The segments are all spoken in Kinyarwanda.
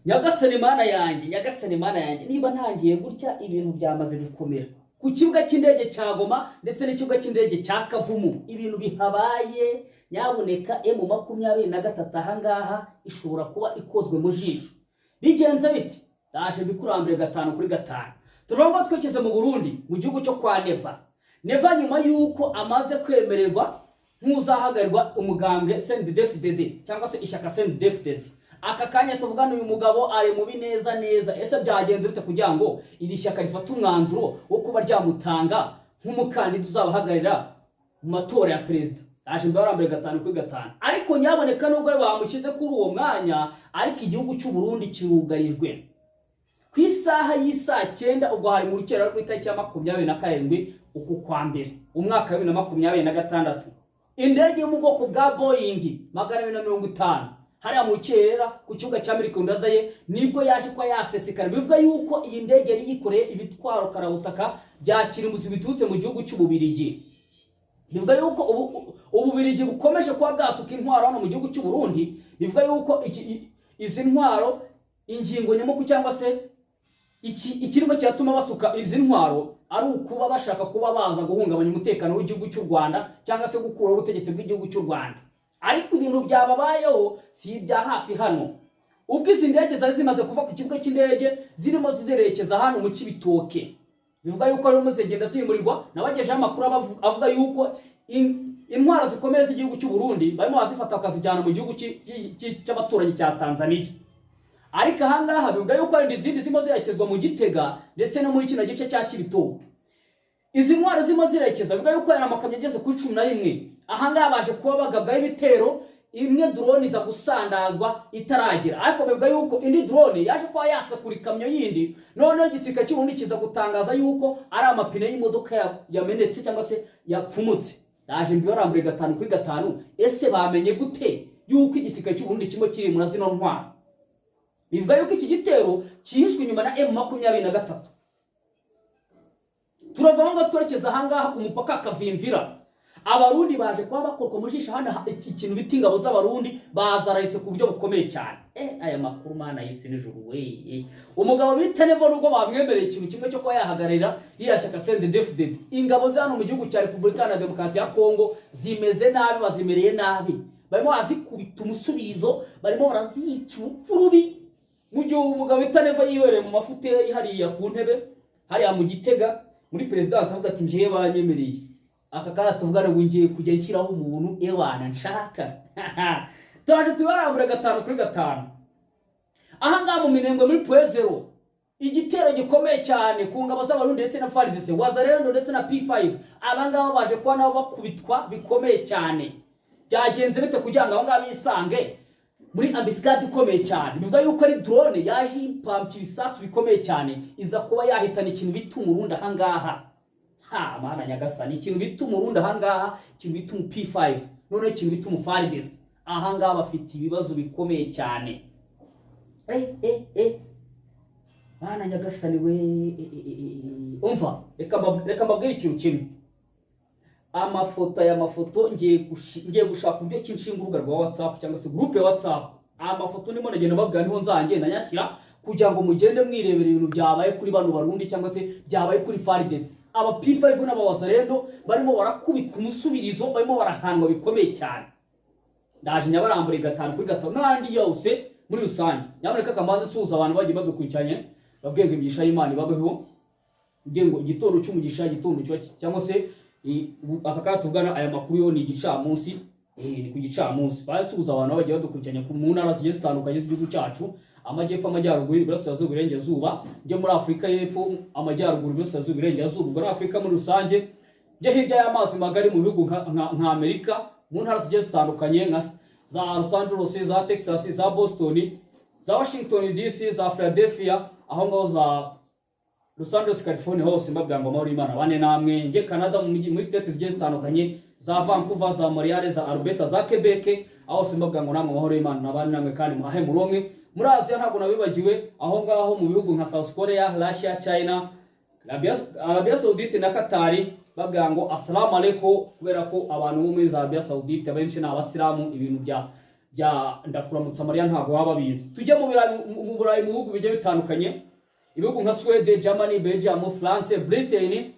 Nyagasani Mana yanjye niba ntangiye gutya ibintu byamaze gukomera ku kibuga cy'indege cya Goma ndetse n'ikibuga cy'indege cya Kavumu ibintu bihabaye. Nyabuneka M23 ahangaha ishobora kuba ikozwe mu jisho. Bigenze biti daje bikurambire 5-5 turongo twekeze mu Burundi mu gihugu cyo kwa Neva nyuma yuko amaze kwemererwa nk'uzahagarirwa umugambwe CNDD-FDD cyangwa se ishyaka CNDD-FDD. Aka kanya tuvugana uyu mugabo ari mu bineza neza. Ese byagenze bite kugira ngo iri shyaka rifata umwanzuro wo kuba ryamutanga nk'umukandida uzabahagarira mu matora ya perezida? Aje mbarambere 5-5 ariko nyaboneka nubwo bamushyize kuri uwo mwanya, ariko igihugu cy'u Burundi kirugarijwe ku isaha y'isa 9 ubwo hari mu rukera rw'itariki ya 27 uku kwa mbere umwaka wa 2026. Indege yo mu bwoko bwa Boeing 250 hariya mu rukera ku kibuga cya Mirikondadaye nibwo yaje kwa yasesekara. Bivuga yuko iyi ndege yari yikoreye ibitwaro karabutaka bya kirimbuzi biturutse mu gihugu cy'Ububirigi. Bivuga yuko Ububirigi bukomeje kuba bwasuka intwaro hano mu gihugu cy'u Burundi. Bivuga yuko izi ntwaro ingingo nyamukuru cyangwa se ikirimo cyatuma basuka izi ntwaro ari ukuba bashaka kuba baza guhungabanya umutekano w'igihugu cy'u Rwanda cyangwa se gukuraho ubutegetsi bw'igihugu cy'u Rwanda. Ariko ibintu byababayeho si ibya hafi hano. Ubwo izi ndege zari zimaze kuva ku kibuga cy'indege zirimo zizerekeza hano mu Cibitoke. Bivuga yuko ari umuze genda zimurirwa nabagejeje amakuru avuga yuko intwaro zikomeye z'igihugu cy'u Burundi barimo bazifata bakazijyana mu gihugu cy'abaturanyi cya Tanzania. Ariko ahangaha bivuga yuko ari izindi zimo zirekezwa mu Gitega ndetse no muri kino gice cya Cibitoke. Izi ntwaro zimo zirekeza bivuga yuko ari amakamyo ageze kuri 11. Ahangaha baje kuba bagabwaho ibitero, imwe drone iza gusandazwa itaragera. Ariko bivuga yuko indi drone yaje kuba yasakura ikamyo yindi, noneho igisirikare cy'u Burundi kiza gutangaza yuko ari amapine y'imodoka yamenetse cyangwa se yapfumutse. Daje mbibarambure 5-5 ese bamenye gute yuko igisirikare cy'u Burundi kimwe kiri muri zino ntwaro? Bivuga yuko iki gitero cyishwe nyuma na M23. Turava ngo twerekeza ahangaha ku mupaka Kavimvira. Abarundi baje kuba bakorwa mu jisho hana ikintu bita ingabo z'abarundi bazarayitse ku buryo bukomeye cyane. Aya makuru mana yisi n'ijuru we. Umugabo bita Neva nubwo bamwemereye ikintu kimwe cyo kuba yahagararira yashaka CNDD-FDD. Ingabo zano mu gihugu cya Repubulika ya Demokarasi ya Kongo zimeze nabi, bazimereye nabi. Barimo bazikubita umusubizo, barimo barazica urupfurubi. Mu gihe umugabo bita Neva yibereye mu mafuti hariya ku ntebe hariya mu Gitega muri president avuga ati ngiye banyemereye. Aka kana tuvugana ngo ngiye kujya nshyiraho umuntu ewana nshaka. Turaje tubarambura 5-5. Ahangaha mu Minembwe muri Poezero igitero gikomeye cyane ku ngabo z'abarundi ndetse na FARDC Wazalendo ndetse na P5. Abangaba baje kuba nabo bakubitwa bikomeye cyane. Byagenze bite kugira ngo abangaba bisange muri ambiscade ikomeye cyane? Bivuga yuko ari drone yaje impamkira isasu bikomeye cyane iza kuba yahitana ikintu bita umurundi ahangaha. Mana Nyagasani ikintu bita umurundi ahangaha, ikintu bita P5, none ikintu bita FARDC ahangaha bafite ibibazo bikomeye cyane. Mana Nyagasani we. Umva reka mbabwire ikintu kimwe. Amafoto ngiye gushaka uburyo kinshinga urubuga rwa WhatsApp cyangwa se groupe ya WhatsApp. Amafoto ndimo nagenda babwira niho nzangenda nyashyira kugira ngo mugende mwirebera ibintu byabaye kuri bano barundi cyangwa se byabaye kuri FARDC. Aba P5 n'abawazarendo barimo barakubita umusubirizo, barimo barahanwa bikomeye cyane. Ndaje nyabarambure 5-5 n'andi yose muri rusange. Nyamuneka kamanze suza abantu bagiye badukwicanye babwenge imigisha y'Imana babeho. Ngengo igitondo cy'umugisha gitondo cyangwa se aka tuvugana aya makuru yo ni igicamunsi ni ku gicamunsi. Basuza abantu bagiye badukwicanye ku ntara zigiye zitandukanye z'igihugu cyacu, amajyepfo, amajyaruguru, iburasirazuba, iburengerazuba, njye muri Afurika y'Epfo, amajyaruguru, iburasirazuba, iburengerazuba, muri Afurika muri rusange, njye hirya y'amazi magari mu bihugu nka Amerika, mu ntara zigiye zitandukanye nka za Los Angeles, za Texas, za Boston, za Washington DC, za Philadelphia, aho ngaho za Los Angeles, California hose mbabwira ngo amahoro y'Imana bane namwe. Njye Canada muri states zigiye zitandukanye za Vancouver, za Montreal, za Alberta, za Quebec, aho mbabwira ngo namwe amahoro y'Imana nabane namwe kandi muhahe muronke. Muri Asia ntabwo nabibagiwe aho ngaho mu bihugu nka South Korea, Russia, China, Arabia Saudite na Qatar babwira ngo assalamu alaikum, kubera ko abantu bo muri Arabia Saudite benshi ni abasilamu, ibintu bya Ndakuramutsa Mariya ntago waba bizi. Tujye mu Burayi mu bihugu bigiye bitandukanye, ibihugu nka Sweden, Germany, Belgium, France, Britain,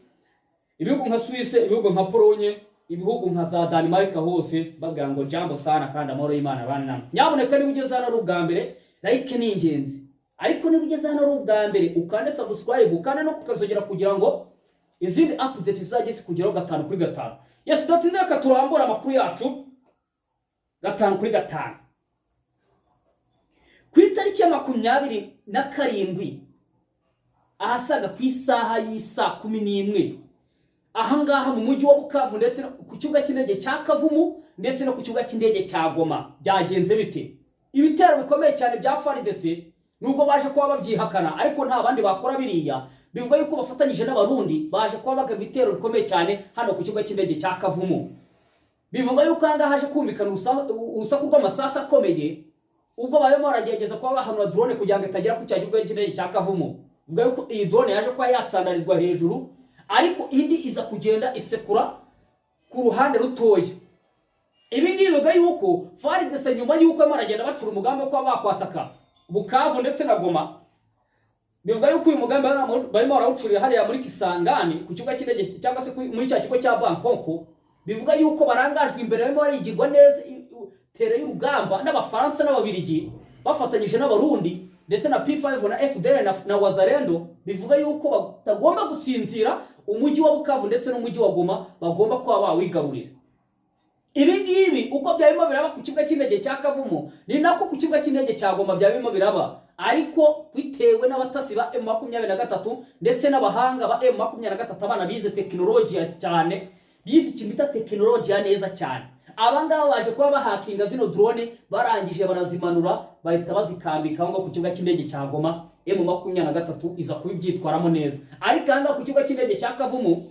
ibihugu nka Suisse, ibihugu nka Pologne, ibihugu nka za Denmark, hose babwira ngo jambo sana kandi amahoro y'Imana abana namwe. Nyaboneka niba ugeze hano ari ubwa mbere, like ni ingenzi, ariko niba ugeze hano ari ubwa mbere ukande subscribe, ukande no kukazogera kugira ngo izindi update zizajye zikugeraho 5 kuri 5. Yes, dotinze reka turambura amakuru yacu 5 kuri 5. Ku itariki ya 27 ahasaga ku isaha y'isa 11 ahangaha mu mujyi wa Bukavu ndetse ku kibuga cy'indege cya Kavumu ndetse no ku kibuga cy'indege cya Goma byagenze bite? Ibitero bikomeye cyane bya FARDC nubwo baje kuba babyihakana, ariko nta bandi bakora biriya. Bivuga yuko bafatanyije n'abarundi baje kuba baga ibitero bikomeye cyane hano ku kibuga cy'indege cya Kavumu. Bivuga yuko anga haje kumvikana urusaku rw'amasasa akomeye, ubwo barimo baragerageza kuba bahanura drone kugira ngo itagera ku kibuga cy'indege cya Kavumu. Bivuga yuko iyi drone yaje kuba yasandarizwa hejuru, ariko indi iza kugenda isekura ku ruhande rutoya. Ibi ngibi bivuga yuko FARDC nyuma yuko maragenda bacura umugambi wo kuba bakwataka Bukavu ndetse na Goma, bivuga yuko uyu mugambi barimo barawucurira hariya muri Kisangani ku kibuga cy'indege cyangwa se muri cya kigo cya Bangkok. Bivuga yuko barangajwe imbere barimo barigirwa neza tere y'urugamba n'Abafaransa n'Ababiligi bafatanyije n'Abarundi ndetse na P5 na FDL na Wazalendo. Bivuga yuko batagomba gusinzira umujyi wa Bukavu ndetse n'umujyi wa Goma, bagomba kuba bawigarurira. Ibi ngibi uko byarimo biraba ku kibuga cy'indege cya Kavumu ni nako ku kibuga cy'indege cya Goma byarimo biraba, ariko bitewe n'abatasi ba M23 ndetse n'abahanga ba M23 abana bize tekinolojiya cyane, bize ikintu tekinolojiya neza cyane. Abangaba baje kuba bahakinga zino drone, barangije barazimanura bahita bazikambika ngo ku kibuga cy'indege cya Goma. M23 iza kubibyitwaramo neza, ariko anga ku kibuga cy'indege cya Kavumu.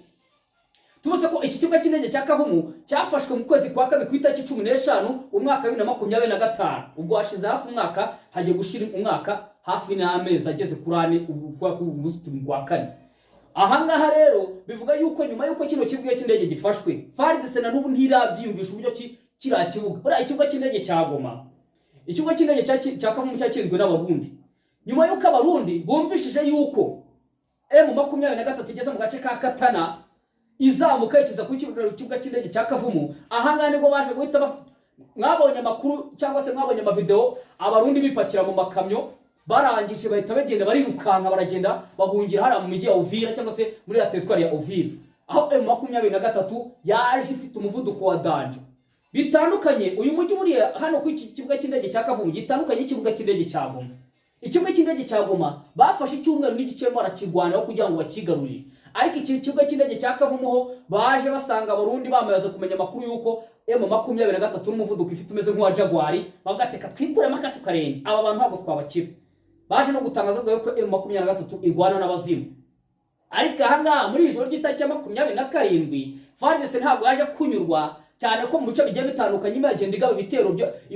Tubutse ko iki kibuga cy'indege cya Kavumu cyafashwe mu kwezi kwa kabiri ku itariki 15 umwaka 2025. Ubwo hashize hafi umwaka, hagiye gushira umwaka hafi n'amezi ageze kuri 4 kwa kane. Ahangaha rero bivuga yuko nyuma yuko kino kibuga cy'indege gifashwe, FARDC na n'ubu ntirabyiyumvisha uburyo kiriya kibuga. Buriya ikibuga cy'indege cya Goma, ikibuga cy'indege cya Kavumu cyakizwe n'Abarundi. Nyuma yuko Abarundi bumvishije yuko M23 igeze mu gace ka Katana izamuka ikiza ku kibuga cy'indege cya Kavumu, ahangaha nibwo baje guhita mwabonye amakuru cyangwa se mwabonye amavideo Abarundi bipakira mu makamyo, barangije bahita bagenda barirukanka baragenda bahungira hara mu mujyi ya Uvira cyangwa se muri la territoire ya Uvira, aho M23 yaje ifite umuvuduko wa danje bitandukanye. Uyu mujyi muri hano ku kibuga cy'indege cya Kavumu gitandukanye n'ikibuga cy'indege cya Goma. Ikibuga cy'indege cya Goma bafashe icyumweru n'igice barakigwanaho kugira ngo bakigarurire, ariko iki kibuga cy'indege cya Kavumu ho baje basanga Abarundi bamaze kumenya amakuru yuko M23 n'umuvuduko ifite umeze nk'uwa Jaguar, bagateka twikuremo akacu karenge. Aba bantu ntabwo twabakira, baje no gutangaza ko M23 igwana n'abazimu. Ariko ahangaha muri ijoro ry'itariki 27 FARDC ntabwo yaje kunyurwa cyane ko mu bice bigiye bitandukanye imagenda igaba ibitero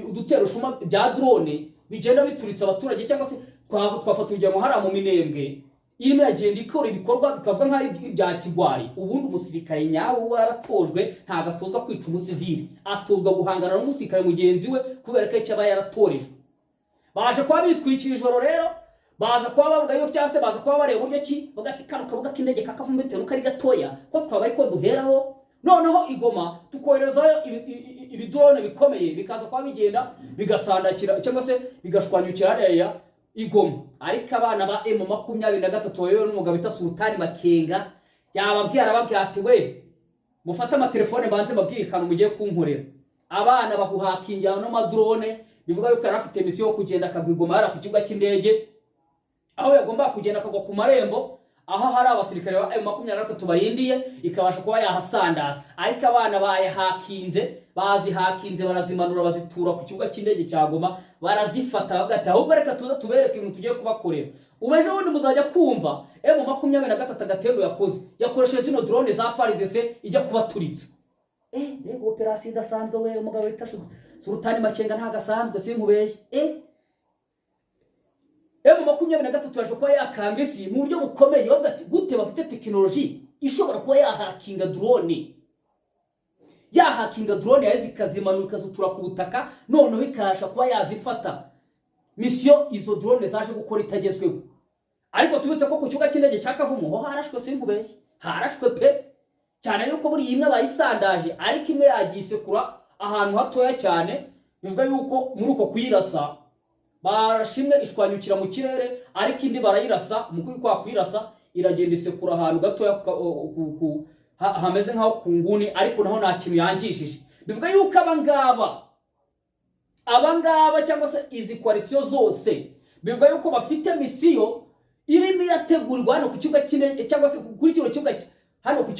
udutero shuma bya drone bigenda bituritsa abaturage, cyangwa se twafata urugero hara mu Minembwe irimo yagenda ikora ibikorwa bikavuga nk'ari bya kigwari. Ubundi umusirikare nyawo waratojwe ntabwo atozwa kwica umusivili, atozwa guhangana n'umusirikare mugenzi we kubera ko cyaba yaratorejwe. Baje kuba bitwikira ijoro rero, baza kuba bavuga yo cyangwa se baza kuba bareba uburyo ki bagati kano kabuga k'indege ka Kavumu bitewe n'uko ari gatoya ko twabaye ko duheraho, noneho Igoma tukoherezayo ibidrone bikomeye bikaza kuba bigenda bigasandakira cyangwa se bigashwanyukira hariya Igoma. Ariko abana ba M23 bayobowe n'umugabo bita Sultani Makenga yababwiye arababwiye ati we mufate amatelefone banze babwirikana mugiye kunkorera. Abana baguhakingira no madrone, bivuga yuko arafite misiyo yo kugenda akagwigoma hara ku kibuga cy'indege, aho yagomba kugenda akagwa ku marembo aho hari abasirikare ba M23 barindiye ikabasha kuba yahasandaza. Ariko abana bazihakinze barazimanura bazitura ku kibuga cy'indege cya Goma, barazifata bagati ahubwo reka tuza tubereke ibintu tugiye kubakorera. Ubeje wundi muzajya kumva M23 agatendo yakoresheje zino drone za FARDC ijya kubaturitsa. Nego operasiyo idasanzwe we umugabo wita Sultani Makenga ntagasanzwe sinkubeshye. M23 yaje kuba yakanga isi mu buryo bukomeye, bavuga ati gute bafite tekinoloji ishobora kuba yahakinga drone. yahakinga drone yawe zikazimanuka zutura ku butaka noneho ikasha kuba yazifata. Mission izo drone zaje gukora itagezweho. Ariko tubitse ko ku kibuga cy'indege cya Kavumu ho harashwe sinkubeshye, harashwe pe, cyane yuko buri imwe bayisandaje ariko imwe yagisekura ahantu hatoya cyane, bivuga yuko muri uko kuyirasa barashimwe ishwanyukira mu kirere, ariko indi barayirasa mu kwa kwirasa iragenda isekura ahantu gatoya hameze nkaho ku nguni, ariko naho nta kintu yangishije. Bivuga yuko abangaba cyangwa se izi coalition zose bivuga yuko bafite misiyo irimo irategurwa hano ku kibuga cy'indege cyangwa se kuri kino kibuga hano ku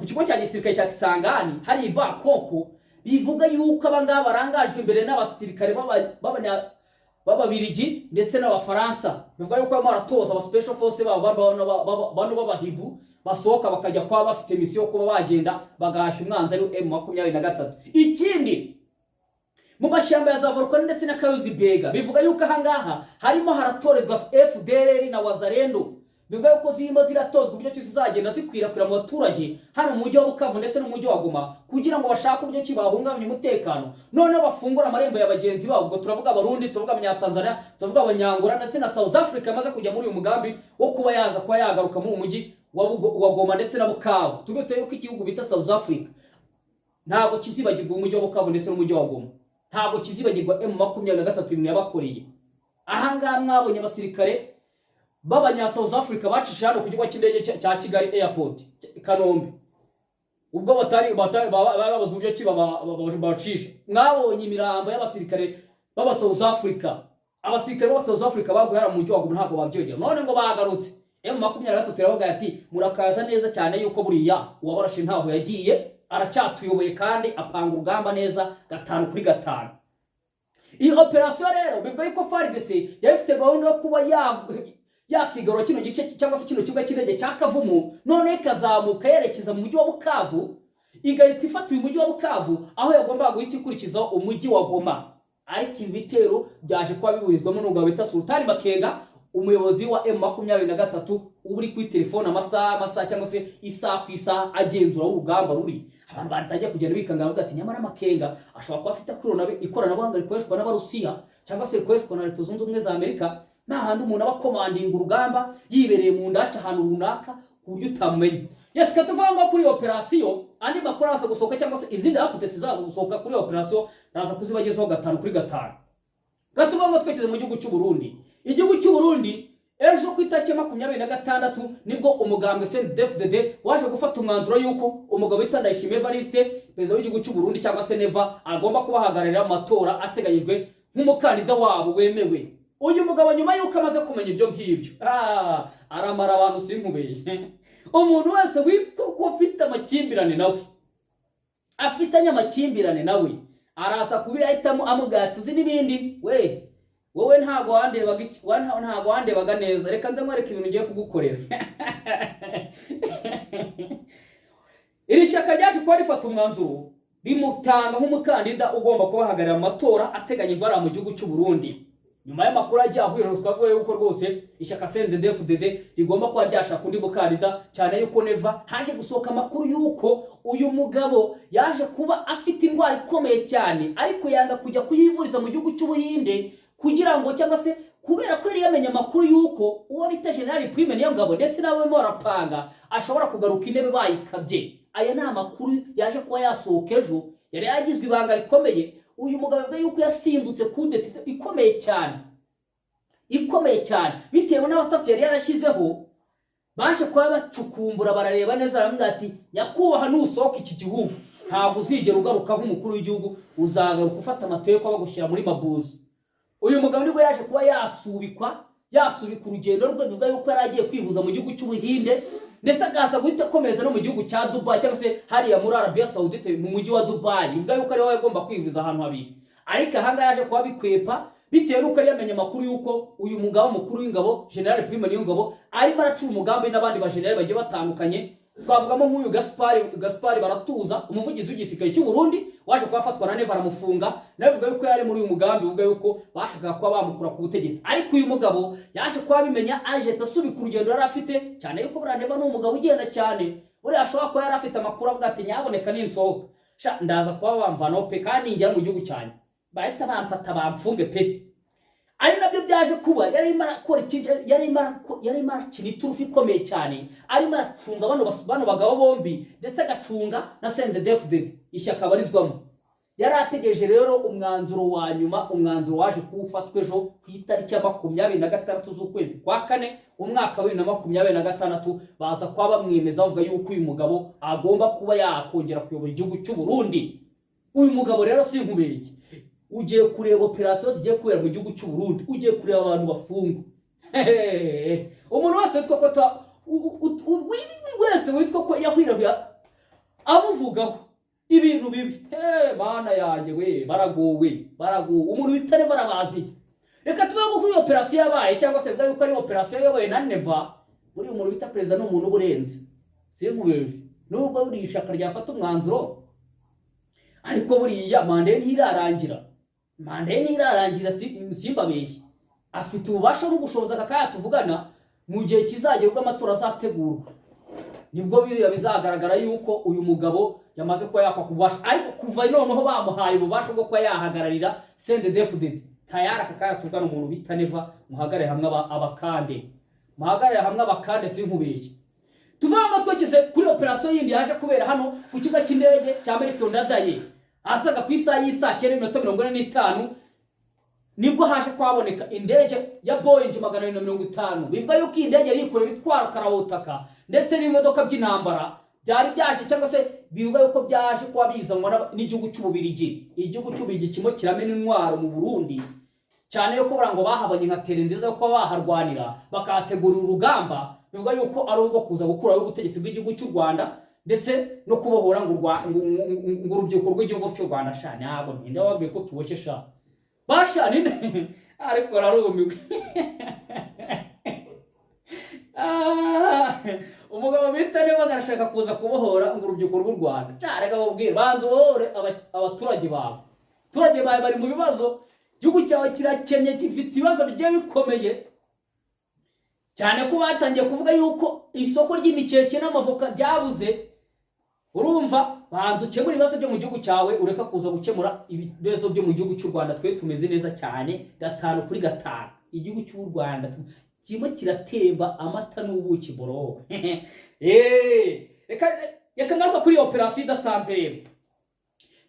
kigo cya gisirikare cya Kisangani hari Bakoko. Bivuga yuko abangaba barangajwe imbere n'abasirikare b'Ababirigi ndetse n'Abafaransa. Bivuga yuko baratoza aba special force bano b'Abahibu basohoka bakajya kwa bafite misiyo kuba bagenda bagahashya umwanzi ari M23. Ikindi mu mashyamba ya za Volcano ndetse na Kayuzi Bega bivuga yuko ahangaha harimo haratorezwa FDLR na Wazalendo. Bivuga yuko zirimo ziratozwa uburyo kizagenda zikwirakwira mu baturage hano mu mujyi wa Bukavu ndetse no mu mujyi wa Goma kugira ngo bashake uburyo kibahungabanya umutekano, none bafungura amarembo ya bagenzi babo. Ubwo turavuga Abarundi, turavuga Abanyatanzania, turavuga Abanyangora ndetse na South Africa maze kujya muri uyu mugambi wo kuba yagaruka mu mujyi wa Goma ndetse na Bukavu. Tubitse yuko igihugu bita South Africa ntabwo kizibagirwa umujyi wa Bukavu ndetse n'umujyi wa Goma, ntabwo kizibagirwa M23 yabakoreye. Ahangaha mwabonye abasirikare b'Abanya South Africa bacisha hano ku kigo cy'indege cya Kigali Airport Kanombe, ubwo babaza uburyo ki babacisha. Mwabonye imirambo y'abasirikare b'aba South Africa, abasirikare b'aba South Africa baguhera mu mujyi wa Goma ntabwo babyegera. None ngo bagarutse M23 yaravuga ati murakaza neza cyane yuko buriya uwabarashe ntaho yagiye, aracyatuyoboye kandi apanga urugamba neza 5-5. Iyi operation rero bivuga yuko FARDC yafite gahunda yo kuba yakigarura kino gice cyangwa se kino kibuga cy'indege cya Kavumu, none ikazamuka yerekeza mu mujyi wa Bukavu, igahita ifata uyu mujyi wa Bukavu aho yagombaga guhita ikurikizaho umujyi wa Goma. Ariko ibi bitero byaje kuba biburizwamo n'umugabo bita Sultani Makenga, umuyobozi wa M23 uri kuri telefone amasaha cyangwa se isaha ku isaha agenzura urugamba ruri. Abantu batangiye kugenda bikanga bavuga ati nyamara Makenga ashobora kuba afite ikoranabuhanga rikoreshwa n'Abarusiya cyangwa se rikoreshwa na Leta Zunze Ubumwe za Amerika, nta handi umuntu aba commanding urugamba yibereye mu ndaca ahantu runaka ku buryo utamenya. Yes, katuvuga ngo kuri operation andi makuru aza gusohoka cyangwa se izindi updates zaza gusohoka kuri operation naza kuzibagezaho 5-5. Katuvuga ngo twekeze mu gihugu cy'u Burundi. Igihugu cy'u Burundi ejo ku itariki 26 nibwo umugambwe CNDD-FDD waje gufata umwanzuro yuko umugabo witwa Ndayishimiye Evariste perezida w'igihugu cy'u Burundi cyangwa se Neva agomba kubahagararira amatora ateganyijwe nk'umukandida wabo wemewe. Uyu mugabo nyuma yuko amaze kumenya ibyo ngibyo aramara abantu sinkubeshye. Umuntu wese witwa ko afite amakimbirane nawe arasa kubihitamo amugatuzi n'ibindi. Wowe ntago wandebaga neza, reka nze nkwereke ibintu ngiye kugukorera. Iri shyaka ryaje kuba rifata umwanzuro rimutanga nk'umukandida ugomba kubahagararira amatora ateganyijwe ari mu gihugu cy'u Burundi. Nyuma y'amakuru ajya ahurira twavuye yuko rwose ishyaka CNDD-FDD rigomba kuba ryashaka undi mukandida, cyane yuko Neva haje gusohoka amakuru yuko uyu mugabo yaje kuba afite indwara ikomeye cyane, ariko yanga kujya kuyivuriza mu gihugu cy'Ubuhinde kugira ngo cyangwa se kubera ko yari yamenye amakuru yuko uwo bita General Prime Niyongabo ndetse nawe barapanga ashobora kugaruka intebe bayikabye. Aya ni amakuru yaje kuba yasohoka ejo, yari yagizwe ibanga rikomeye. Uyu mugabo avuga yuko yasimbutse kudeta ikomeye cyane bitewe n'abatasi yari yarashyizeho. Baje kuba bacukumbura barareba neza, baravuga ati nyakubaha nusohoka iki gihugu ntabwo uzigera ugaruka nk'umukuru w'igihugu, uzagaruka ufata amategeko bagushyira muri mabuzi. Uyu mugabo nibwo yaje kuba yasubika urugendo rwe, bivuga yuko yari agiye kwivuza mu gihugu cy'Ubuhinde ndetse akaza guhita akomeza no mu gihugu cya Dubai cyangwa se hariya muri Arabia Saudite mu mujyi wa Dubai. Bivuga yuko ari we agomba kwivuza ahantu habiri, ariko ahanga yaje kuba bikwepa bitewe nuko yamenye amakuru yuko uyu mugabo mukuru w'ingabo General Prime Niyongabo arimo aracura umugambi n'abandi ba general bagiye batandukanye. Twavugamo nk'uyu Gaspard Baratuza, umuvugizi w'igisirikare cy'u Burundi, waje kubafatwa na Neva aramufunga. Nawe bivuga yuko yari muri uyu mugambi, bivuga yuko bashaka kuba bamukura ku butegetsi. Ariko uyu mugabo yaje kuba bimenya aje tasubika urugendo yari afite, cyane yuko Neva ni umugabo ugenda cyane. Buri ashobora kuba yari afite amakuru avuga ati nyaboneka ninsohoka ndaza kuba bamvanaho pe kandi njya mu gihugu cyane bahita bamfata bamfunge pe. Ari nabyo byaje kuba yari marakora yari marakina iturufu ikomeye cyane, ari maracunga bano bagabo bombi ndetse agacunga na CNDD-FDD ishyaka barizwamo. Yari ategereje rero umwanzuro wa nyuma, umwanzuro waje kuwufatwa ejo ku itariki ya 26 z'ukwezi kwa kane umwaka wa 2026, baza kwa bamwemeza bavuga yuko uyu mugabo agomba kuba yakongera kuyobora igihugu cy'u Burundi. Uyu mugabo rero si nkubeshye, ugiye kureba operation zigiye kubera mu gihugu cy'u Burundi, ugiye kureba abantu bafungwa. Umuntu wese witwa ko wese witwa ko yahwirahira amuvugaho ibintu bibi, bana yanjye we baragowe umuntu bitare barabazi. Reka tuvuge ko iyo operation yabaye cyangwa se yuko ari operation yabaye na Neva, buri umuntu bita president n'umuntu uburenze sinkubeje nubwo buri ishaka ryafata umwanzuro, ariko buriya mande ntirarangira simbabeshye, afite ububasha n'ubushobozi akakaya tuvugana mu gihe kizagera ubwo amatora azategurwa, nibwo biriya bizagaragara yuko uyu mugabo yamaze kuba yakwa kubasha. Ariko kuva noneho bamuhaye ububasha bwo kuba yahagararira CNDD-FDD tayara akakaya tuvugana umuntu bita Neva, muhagarare hamwe abakande sinkubeshye. Tuvanga twekeze kuri operation yindi yaje kubera hano ku kigo cy'indege cya Amerika Ndadaye asaga ku isaha y'isa 9:45 nibwo haje kwaboneka indege ya Boeing 250. Bivuga yuko indege yari ikore bitwara karabutaka ndetse n'imodoka by'intambara byari byaje cyangwa se bivuga yuko byaje kwa bizanwa n'igihugu cy'Ububirigi. Igihugu cy'Ububirigi kimo kiramena intwaro mu Burundi cyane yuko barango bahabanye nka tere nziza yuko baharwanira bakategura urugamba. Bivuga yuko ari ugo kuza gukura ubutegetsi bw'igihugu cy'u Rwanda ndetse no kubohora ngo urubyiruko rw'igihugu cy'u Rwanda shane abo ninde wabwiye ko tuboshesha basha ninde ariko rarumiwe. Umugabo bitane bagarashaka kuza kubohora ngo urubyiruko rw'u Rwanda cyarega babwira banze bohore abaturage bawe. Turage bawe bari mu bibazo, igihugu cyawe kirakennye gifite ibibazo bigiye bikomeye cyane ko batangiye kuvuga yuko isoko ry'imikeke n'amavoka byabuze. Urumva banze ukemura ibibazo byo mu gihugu cyawe, ureka kuza gukemura ibibazo byo mu gihugu cy'u Rwanda. Twe tumeze neza cyane 5 kuri 5. Igihugu cy'u Rwanda kimwe kiratemba amata n'ubuki boro. Reka ngaruka kuri operation idasanzwe rero.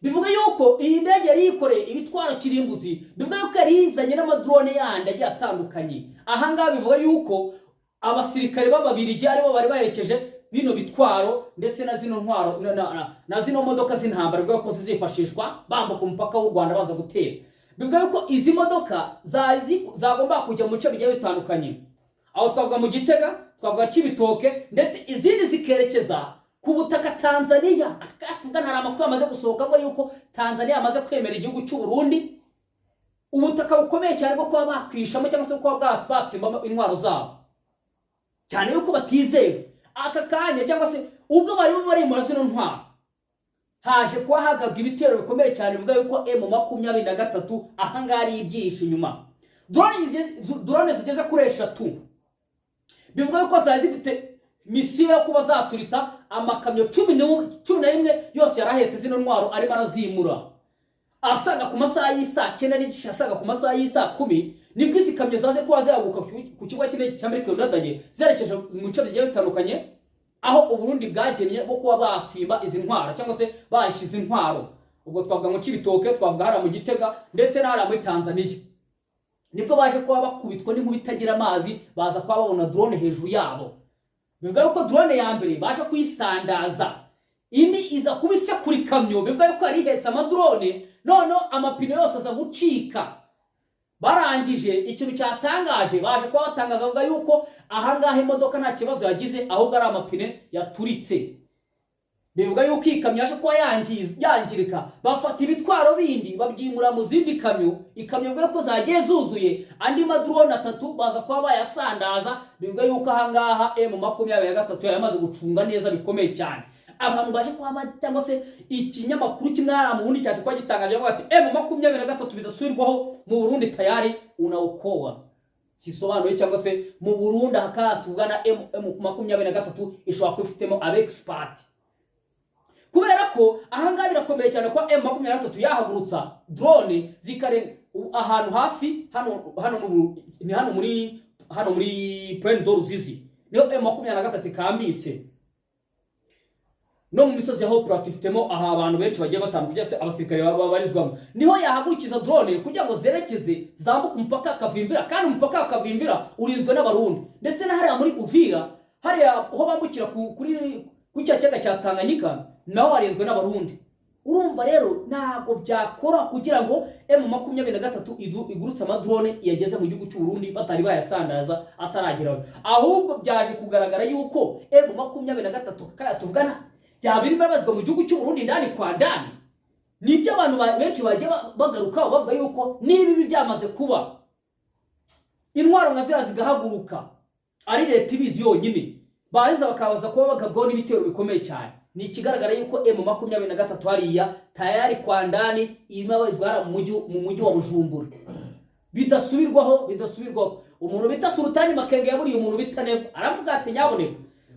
Bivuga yuko iyi ndege yari ikoreye ibitwaro kirimbuzi, bivuga yuko yari izanye n'amadrone yandi agiye atandukanye. Aha ngaha bivuga yuko abasirikare b'Ababirigi aribo bari baherekeje bino bitwaro ndetse na zino ntwaro na zino modoka z'intambara bivuga ko zizifashishwa bambuka umupaka w'u Rwanda baza gutera. Bivuga yuko izi modoka zagomba kujya mu bice bigiye bitandukanye, aho twavuga mu Gitega, twavuga Cibitoke, ndetse izindi zikerekeza ku butaka Tanzania. Akatugana hari amakuru amaze gusohoka avuga yuko Tanzania amaze kwemera igihugu cy'u Burundi ubutaka bukomeye cyane bwo kuba bakwishamo cyangwa se kuba batsimbamo intwaro zabo, cyane yuko batizeye aka kanya cyangwa se ubwo bari mu zino ntwaro haje kuba hagabwa ibitero bikomeye cyane. Bivuga yuko M23 aha ngari ibyishe inyuma drone zigeze kuri 3. Bivuga yuko zari zifite misiyo yo kuba zaturisa amakamyo 11 yose yarahetse zino ntwaro arimo arazimura. Asaga ku masaha y'isa 9 n'igice asaga ku masaha y'isa 10 nibwo izi kamyo zaze kuba zaguka ku kigo cy'indege cya Amerika Ndadaye zerekeje mu bice bigiye bitandukanye aho Uburundi bwagennye bwo kuba batsimba izi ntwaro cyangwa se bashize intwaro. Ubwo twavuga mu Cibitoke, twavuga hara mu Gitega ndetse n'ahara muri Tanzania. Nibwo baje kuba bakubitwa n'inkuba itagira amazi, baza kuba babona drone hejuru yabo. Bivuga yuko drone ya mbere baje kuyisandaza, indi iza kubise kuri kamyo. Bivuga yuko ari ihetse amadrone none amapine yose aza gucika. Barangije ikintu cyatangaje baje kuba batangaza bavuga yuko aha ngaha imodoka nta kibazo yagize ahubwo ari amapine yaturitse. Bivuga yuko ikamyo yaje kuba yangirika, bafata ibitwaro bindi babyimura mu zindi kamyo. Ikamyo bivuga ko zagiye zuzuye, andi madrone 3 baza kuba bayasandaza. Bivuga yuko aha ngaha M23 yamaze gucunga neza bikomeye cyane. Abantu baje kuba cyangwa se ikinyamakuru kimwe mu Burundi cyaje kwa gitangaje bavuga ati M23 bidasubirwaho mu Burundi tayari unaokoa. Kisobanuye cyangwa se mu Burundi hakatugana M23 ishobora kwifitemo abexpert. kubera ko ahangaha birakomeye cyane ko M23 yahagurutsa drone zikare ahantu hafi hano muri Plaine de Ruzizi niho M23 kambitse no mu misozi yaho pratifitemo aha abantu benshi bagiye batandukanye cyangwa abasirikare babarizwamo niho yahagurukiza drone kugira ngo zerekeze zambuka umupaka Kavimvira kandi umupaka Kavimvira urinzwe n'abarundi ndetse na hariya muri Uvira hariya aho bambukira ku cyaga cya Tanganyika naho arinzwe n'abarundi. Urumva rero ntago byakora kugira ngo M23 igurutse amadrone yageze mu gihugu cy'u Burundi batari bayasandaza atarageraho, ahubwo byaje kugaragara yuko M23 kaya tuvugana byabiri babazwa mu gihugu cy'u Burundi ndani kwa ndani. Nibyo abantu benshi baje bagaruka bavuga yuko nibi byamaze kuba intwaro nkazira zigahaguruka ari leta ibizi yonyine bariza bakabaza kuba bagabwa n'ibitero bikomeye cyane. Ni ikigaragara yuko M23 hariya tayari kwa ndani imabazwa mu mujyi wa Bujumbura bidasubirwaho. Umuntu bita Sultani Makenga yaburiye umuntu bita Neva aravuga ati nyaboneka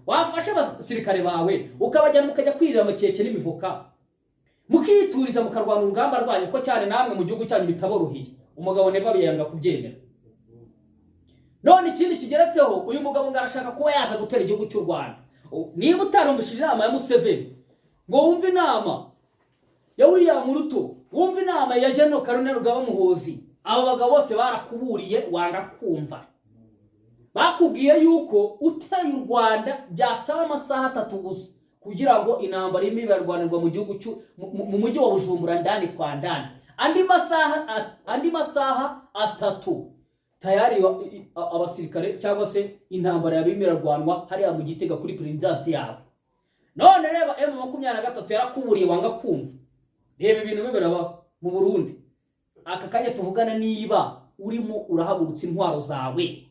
wafashe abasirikare bawe ukabajyana mukajya kwirira makeke n'imivuka mukituriza mukarwana urugamba rwanyu ko cyane namwe mu gihugu cyanyu bitaborohiye. Umugabo Neva biyanga kubyemera. None ikindi kigeretseho uyu mugabo ngarashaka kuba yaza gutera igihugu cy'u Rwanda. Niba utarumvishije inama ya Museveni ngo wumve inama ya William Ruto, wumve inama ya General Colonel Rugaba Muhozi, abo bagabo bose barakuburiye wanga kumva. Bakubwiye yuko uteye u Rwanda byasaba amasaha 3 gusa kugira ngo inambara imwe barwanirwa mu gihugu mu mujyi wa Bujumbura ndani kwa ndani. Andi masaha 3 tayari abasirikare cyangwa se intambara yabimira rwanwa hariya mu Gitega kuri president yabo. None reba M23 yarakuburiye wanga kumva. Reba ibintu bibera mu Burundi. Aka kanya tuvugana niba urimo urahagurutsa intwaro zawe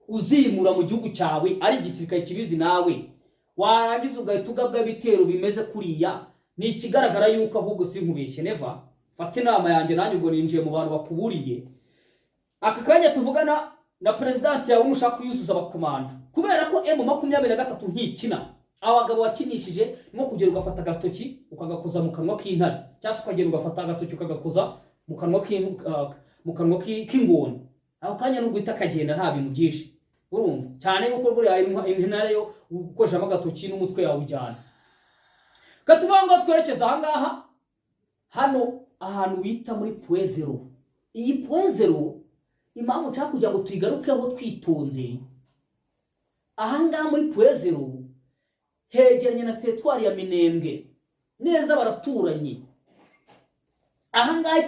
uzimura mu gihugu cyawe ari igisirikare kibizi nawe warangiza ugahita ugabwa ibitero bimeze kuriya, ni ikigaragara yuko ahubwo sinkubeshye Neva fata inama yanjye nanjye ngo ninjiye mu bantu bakuburiye. Aka kanya tuvugana na president yawe umushaka kuyuzuza abakomando kubera ko M23 ntikina. Abagabo wakinishije nko kugera ugafata gatoki ukagakoza mu kanwa k'intare cyangwa ukagera ugafata gatoki ukagakoza mu kanwa k'ingona. Aho kanya no guhita kagenda nta bintu byinshi. Urumva cyane yuko buri intare yo ukoje amagatoki n'umutwe yawe ujyana. Katuvanga twerekeza ahangaha hano ahantu bita muri Poezero. Iyi Poezero impamvu nshaka kugira ngo tuyigarukeho twitonze. Ahangaha muri Poezero hegeranye na teritwari ya Minembwe neza baraturanye. Ahangaha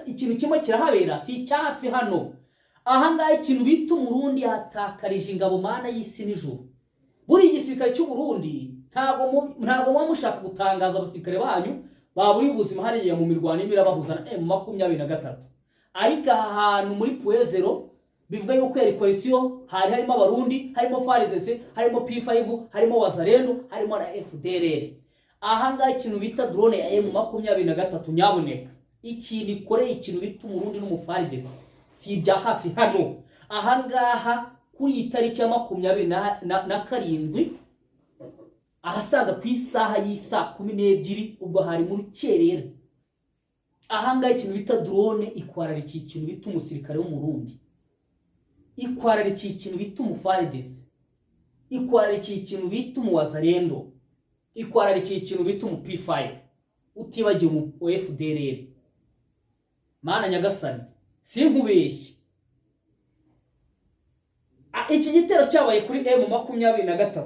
ikintu kimwe kirahabera si cyafi hano. Ahangaha ikintu bita Umurundi yatakarije ingabo mana y'isi n'ijuru. Buri igisirikare cy'u Burundi ntago mushaka gutangaza abasirikare banyu baburi ubuzima hariya mu mirwano imirabahuza na M23. Ariko ahantu muri Poezero bivuga yuko yari coalition harimo abarundi, harimo FARDC, harimo P5, harimo Wazalendo, harimo na FDLR. Ahangaha ikintu bita drone ya M23 nyaboneka ikintu ikoreye ikintu bita Umurundi n'umuFARDC si ibya hafi hano. Ahangaha kuri itariki ya 27 ahasaga ku isaha y'isa 12 ubwo hari mu rukerera. Ahangaha ikintu bita drone ikwarara ikintu bita umusirikare w'umurundi, ikwarara ikintu bita umuFARDC, ikwarara ikintu bita umuwazalendo, ikwarara ikintu bita umuP5, utibagiye mu FDLR. Mana nyagasani sinkubeshye. Iki gitero cyabaye kuri M23.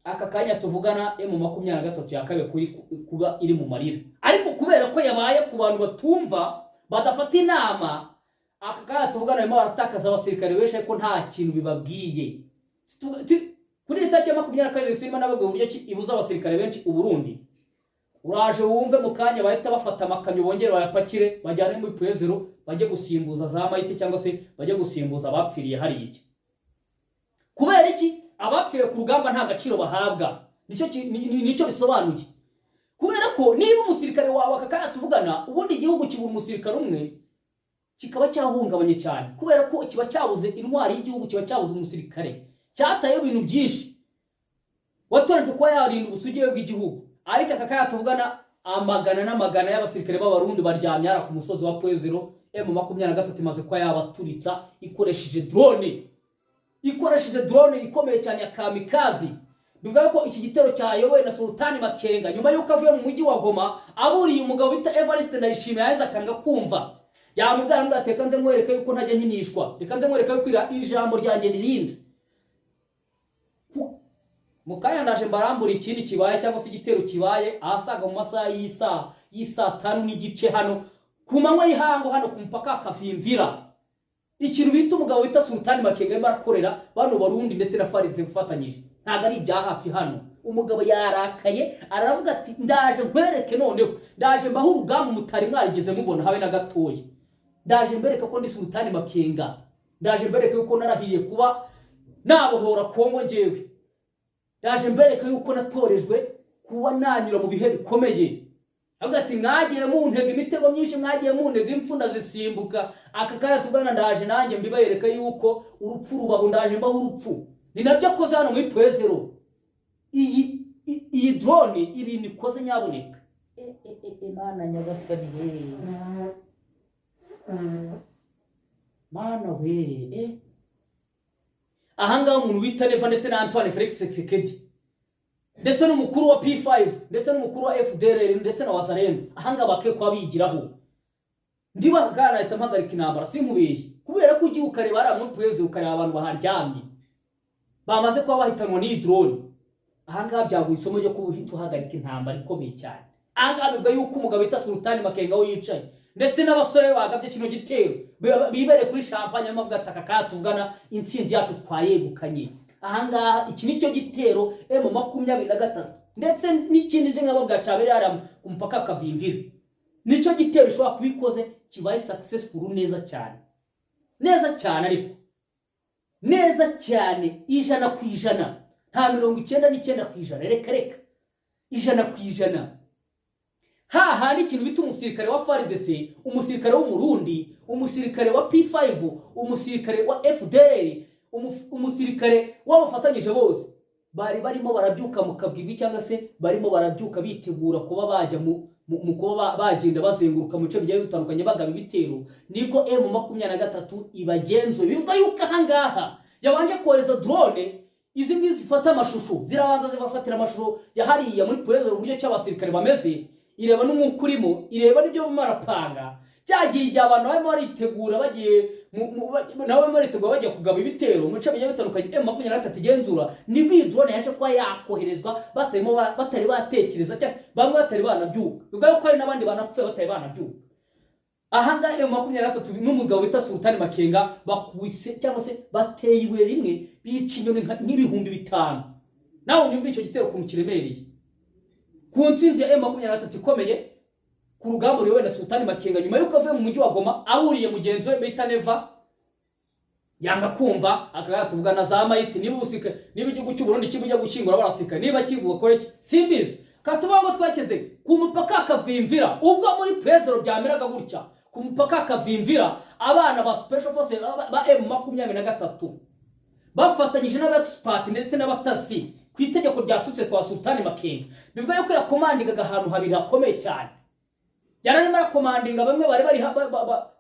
Aka kanya tuvugana M23 yakabe kuri kuba iri mu marira, ariko kubera ko yabaye ku bantu batumva badafata inama, aka kanya tuvugana barimo baratakaza abasirikare benshi ariko nta kintu bibabwiye. Kuri itariki ya 22 sima nabagwe uburyo ibuza abasirikare benshi u Burundi. Uraje wumve mu kanya bahita bafata amakamyo bongera bayapakire bajyane muri Poezero bajye gusimbuza za mayite cyangwa se bajye gusimbuza abapfiriye hari iki. Kubera iki abapfiriye ku rugamba nta gaciro bahabwa? Nicyo bisobanuye. Kubera ko niba umusirikare wawe akakanya tuvugana ubundi igihugu kibura umusirikare umwe kikaba cyahungabanye cyane kubera ko kiba cyabuze intwari y'igihugu, kiba cyabuze umusirikare cyataye ibintu byinshi watojwe kwa yarinda ubusugire bw'igihugu. ariko aka kanya tuvugana amagana n'amagana y'abasirikare b'abarundi baryamye ara ku musozi wa Pwezero. M23 imaze kwa yabaturitsa ikoresheje drone ikomeye cyane ya kamikazi. Bivuga ko iki gitero cyayobowe na Sultani Makenga nyuma yuko avuye mu mujyi wa Goma aburiye umugabo bita Evariste Ndayishimiye yaheze akanga kumva. Yamubwira ngo ateka nze mwereke yuko ntajya nkinishwa, reka nze mwereke yuko ijambo ryanjye ririnde. Mukanya ndaje mbarambura ikindi kibaye cyangwa se igitero kibaye ahasaga mu masaha y'isa 5 n'igice hano ku manywa y'ihango hano ku mupaka Kavimvira. Ikintu bita umugabo bita Sultani Makenga barakorera bano Barundi ndetse na FARDC gufatanyije ntago ari ibya hafi hano. Umugabo yarakaye aravuga ati ndaje nkwereke noneho, ndaje mbaho urugamba mutari mwarigeze mubona habe na gatoya, ndaje mbereka ko ndi Sultani Makenga, ndaje mbereka yuko narahiye kuba nabohora Kongo njewe, ndaje mbereka yuko natorejwe kuba nanyura mu bihe bikomeye. Avuga ati mwagiye muntega imitego myinshi, mwagiye muntega impfunda zisimbuka, aka kaya tugana ndaje nanjye mbibayereka yuko urupfu rubaho, ndaje mbaho urupfu. Ni nabyo akoze hano muri Pwezero. Iyi drone ibintu ikoze nyaboneka. Mana nyagasani mana we. Ahanga umuntu wita Neva ndetse na Antoine Felix Tshisekedi ndetse n'umukuru wa P5 ndetse n'umukuru wa FDLR ndetse na Wazalendo, ahanga bakekwa bigiraho. Ndiba kana ahita mpagarika intambara sinkubeshye, kubera ko ugiye ukareba ara muri Pwezero ukareba abantu baharyamye bamaze kuba bahitanwa ni drone. Ahanga byaguye isomo ryo kubuhita uhagarika intambara ikomeye cyane. Ahanga bivuga yuko umugabo bita Sultani Makenga we yicaye ndetse n'abasore bagabye kino gitero bibere kuri champagne amavuga ataka katuvugana intsinzi yacu twayegukanye. Ahanga iki nicyo gitero M23 ndetse n'ikindi nje nkababwa cyabere ara ku mupaka Kavimvira. Nicyo gitero ishobora kubikoze kibaye successful neza cyane ariko neza cyane 100%, nta 99%, reka 100%. Haha ni ikintu bita umusirikare wa FARDC, umusirikare w'umurundi, umusirikare wa P5, umusirikare wa FDLR, umusirikare w'abafatanyije bose bari barimo barabyuka mu kabwibi cyangwa se barimo barabyuka bitegura kuba bajya mu kuba bagenda bazenguruka mu bice bigiye bitandukanye bagaba ibitero. Nibwo M23 ibagenzo. Bivuga yuko ahangaha yabanje kohereza drone, izi ngizi zifata amashusho, zirabanza zibafatira amashusho ya hariya muri Pwezero uburyo cy'abasirikare bameze, ireba n'umukurimo, ireba n'ibyo marapanga. Cyagiye igihe abantu barimo baritegura bagiye nabo baritegura bagiye kugaba ibitero mu bice bigiye bitandukanye M23 igenzura, nibwo iyi drone yaje kuba yakoherezwa batari batekereza cyangwa bamwe batari banabyuka. Bivuga yuko hari n'abandi banapfuye batari banabyuka. Ahanga M23 n'umugabo bita Sultani Makenga bakubise cyangwa se bateye ibuye rimwe bica inyoni nk'ibihumbi 5. Nawe unyumva icyo gitero ku mukiremereye ku ntsinzi ya M23 ikomeye ku rugamba rwewe na Sultani Makenga nyuma yuko avuye mu mujyi wa Goma aburiye mugenzi we bita Neva. Yanga kumva akatuvuga na za mayiti niba usika niba igihugu cy'u Burundi kibujya gukingura barasika niba kivuga kore simbizi katubango twakeze ku mupaka Kavimvira. Ubwo muri Pwezero byameraga gutya ku mupaka Kavimvira, abana ba special force ba M23 bafatanyije n'abexpert ndetse n'abatasi ku itegeko ryatutse kwa Sultani Makenga. Bivuga yuko yakomandingaga ahantu habiri hakomeye cyane. Yararimo arakomandinga bamwe bari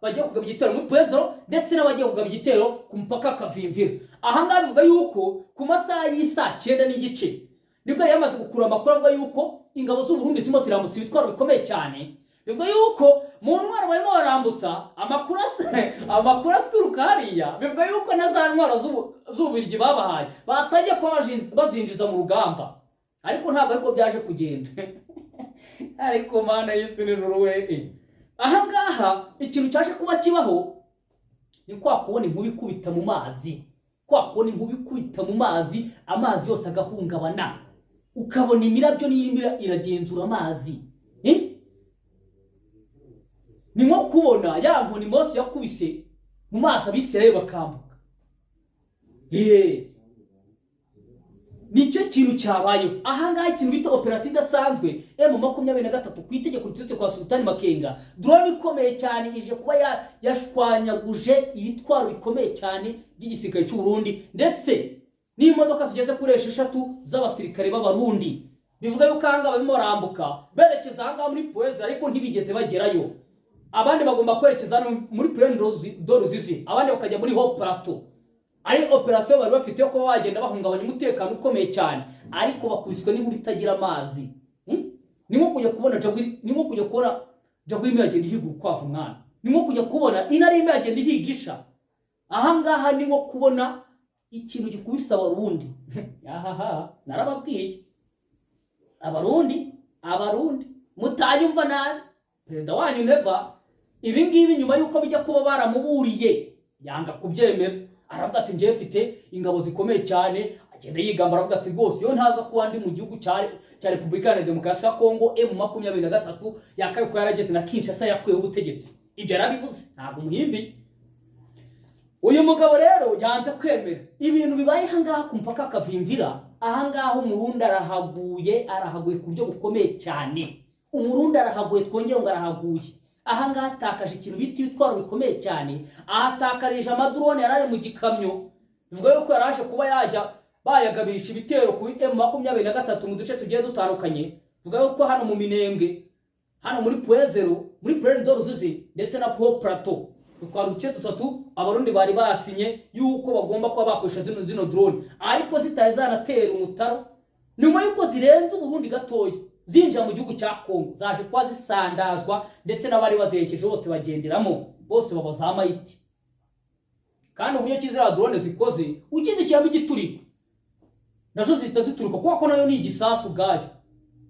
bagiye kugaba igitero muri Pwezero ndetse n'abagiye kugaba igitero ku mupaka Kavimvira. Ahanga bivuga yuko ku masaha y'isa 9 n'igice nibwo yamaze gukura amakuru avuga yuko ingabo z'u Burundi zimo zirambutse ibitwaro bikomeye cyane. Bivuga yuko mu ntwaro barimo barambutsa amakuru aturuka hariya. Bivuga yuko na za ntwaro z'ubirigi babahaye batajya ko bazinjiza mu rugamba, ariko ntabwo ariko byaje kugenda. Ariko mana y'isi n'ijuru we. Ahangaha ikintu cyaje kuba kibaho ni kwa kubona inkubi kubita mu mazi, amazi yose agahungabana, ukabona imirabyo n'imira iragenzura amazi. Ni nko kubona ya nkoni Mose yakubise mu mazi abisirayeli bakambuka. Nicyo kintu cyabayeho. Ahangaha ikintu bita operasiyo idasanzwe M23 ku itegeko riturutse kwa Sultani Makenga. Drone ikomeye cyane ije kuba yashwanyaguje ibitwaro bikomeye cyane by'igisirikare cy'u Burundi ndetse n'imodoka zigeze kuri 6 z'abasirikare b'abarundi. bivuga yuko ahanga barimo barambuka berekeza ahanga muri Puez ariko ntibigeze bagerayo. Abandi bagomba kwerekeza muri Plaine d'Ruzizi, abandi bakajya muri Haut Plateau. Ari operation bari bafite yo kuba bagenda bahungabanya umutekano ukomeye cyane, ariko bakubiswe n'inkuru itagira amazi. Nimo kujya kubona Jaguri imagenda ihiga ukwavu mwana. Nimo kujya kubona inari imagenda ihigisha. Ahangaha nimo kubona ikintu gikubisa abarundi. Narababwiye. Abarundi mutanyumva nabi. Perezida wanyu Neva ibi ngibi nyuma yuko bijya kuba baramuburiye yanga kubyemera. Aravuga ati ngiye mfite ingabo zikomeye cyane, agenda yigamba aravuga ati rwose yo ntaza kuba ndi mu gihugu cya Repubulika ya Demokarasi ya Kongo M23 yakaye ko yarageze na Kinshasa yakuye ubutegetsi. Ibyo yarabivuze ntabwo muhimbi. Uyu mugabo rero yanze kwemera ibintu bibaye hangaha ku mpaka Kavimvira. Ahangaho umurundi arahaguye ku byo bukomeye cyane. Umurundi arahaguye twongeye ngo arahaguye. Ahangaha atakaje ikintu biti bitwaro bikomeye cyane. Ahatakarije amadrone yarare mu gikamyo. Bivuga yuko yaraje kuba yajya bayagabisha ibitero ku M23 mu duce tugiye dutandukanye. Bivuga yuko hano mu Minembwe, hano muri Puezero, muri Plaine d'Ruzizi ndetse na Haut Plateau, twari duce tutatu abarundi bari basinye yuko bagomba kuba bakoresha zino drone, ariko zitari zanatera umutaro. Nyuma yuko zirenze Burundi gatoya zinjira mu gihugu cya Kongo, zaje kwa zisandazwa ndetse n'abari bazerekeje bose bagenderamo, bose babaza amayiti. Kandi uburyo kizira drone zikoze ukize cyaba igiturika nazo zitazituruka kuko nayo ni igisasu gaje.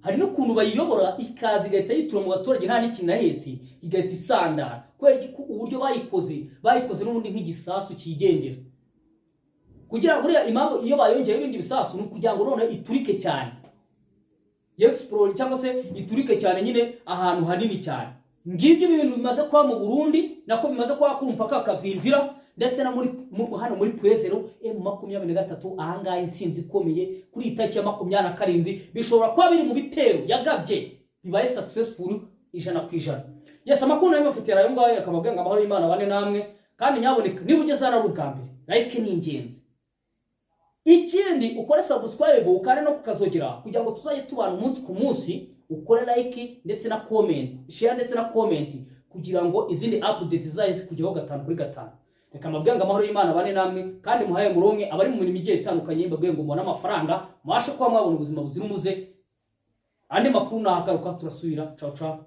Hari no kuntu bayiyobora ikazi igahita yitura mu baturage nta n'ikintu nahetse igahita isandara. Kwera uburyo bayikoze n'ubundi nk'igisasu kigendera. Kugira ngo impamvu iyo bayongeye ibindi bisasu n'ukugira ngo none iturike cyane. Explore cyangwa se iturike cyane nyine ahantu hanini cyane. Ngibyo ibintu bimaze kwa mu Burundi nako bimaze kwa ku mpaka Kavimvira ndetse na hano muri Puezero M23 ahangaye insinzi ikomeye kuri itariki ya 27 bishobora kuba biri mu bitero yagabye bibaye successful 100%. Yes, amakuru nayo mafitira yo ngaho akamabwanga amahoro y'Imana bane namwe kandi nyaboneka niba ugeze hano rugambere like ni ingenzi. Ikindi ukore subscribe ukane no kukazogera kugira ngo tuzaye tubana umunsi ku munsi, ukore like ndetse na comment, share ndetse na comment kugira ngo izindi update zaye zikujyaho 5 kuri 5. Reka mabwanga amahoro y'Imana bane namwe kandi muhaye muronke abari mu mirimo igiye itandukanye mbabwiye ngo mubona amafaranga mwashe kwa mwabona ubuzima buzira umuze. Andi makuru nahagaruka turasubira. Ciao ciao.